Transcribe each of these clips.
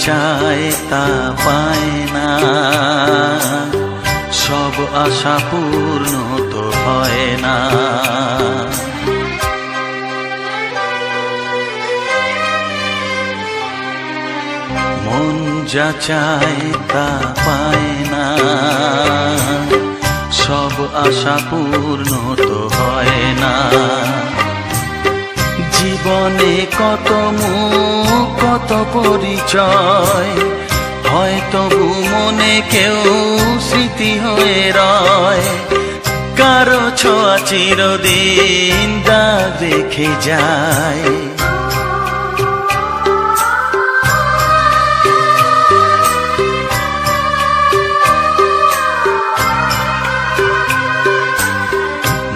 চায় তা পায় না, সব আশা পূর্ণ তো হয় না। মন যা চায় তা পায় না, সব আশা পূর্ণ তো হয় না। জীবনে কত মুখ কত পরিচয়, হয়তো মনে কেউ স্মৃতি হয়ে রয়। কারো ছোঁয়া চিরদিন দাগ রেখে যায়।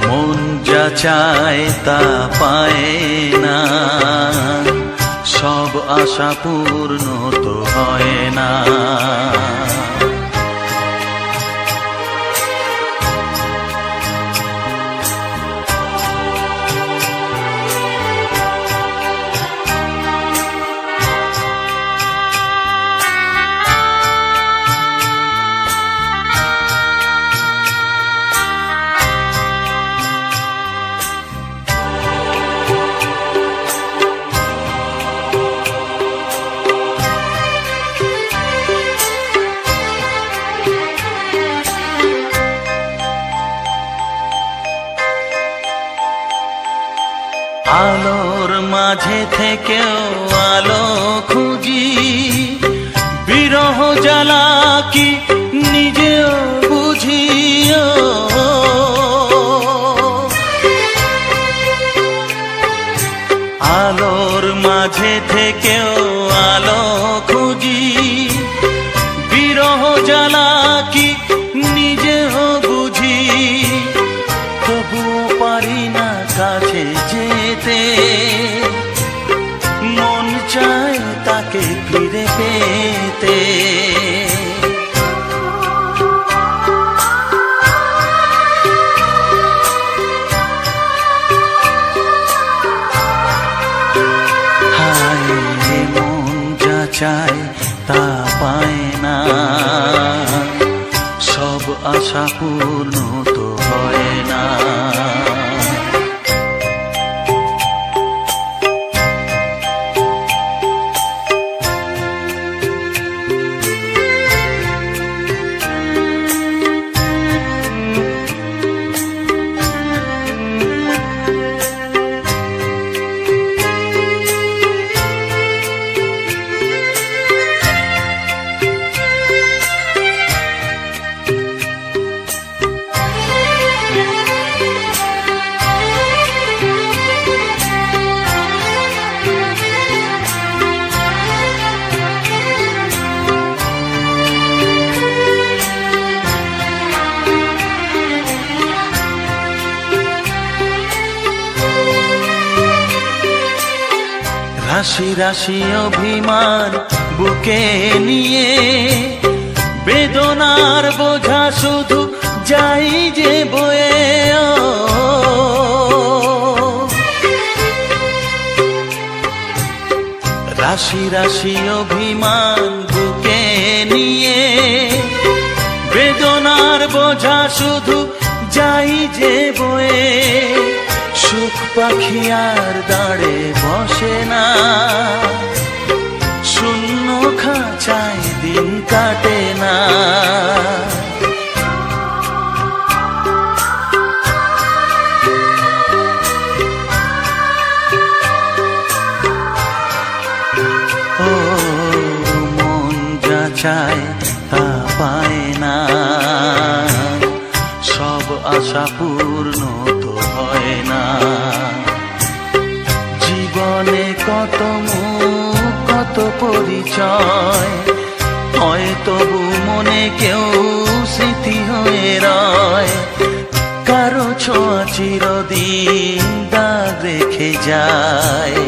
মন যা চায় তা পায় না, সব আশা পূর্ণ তো হয় না। আলোর মাঝে থেকেও আলো খুঁজি, বিরহ জ্বালা কি নিজেও বুঝিও। আলোর মাঝে থেকেও আলো খুঁজি, বিরহ জ্বালা কি নিজেও বুঝি। তবুও পারি না কাছে যেতে, মন চায় তাকে ফিরে পেতে। হায় মন যা চায় তা পায় না, সব আশা পূর্ণ তো হয় না। রাশি রাশি অভিমান বুকে নিয়ে, বেদনার বোঝা শুধু যাই যে বয়ে। রাশি রাশি অভিমান বুকে নিয়ে, বেদনার বোঝা শুধু যাই যে বয়ে। সুখ পাখি আর দাঁড়ে বসে না, শূন্য খাঁচায় দিন কাটে না। ও মন যা চায় তা পায় না, সব আশা পূর্ণ তো হয় না। জীবনে কত মুখ কত পরিচয়, হয়তো মনে কেউ স্মৃতি হয়ে রয়। কারো ছোঁয়া চিরদিন দাগ রেখে যায়।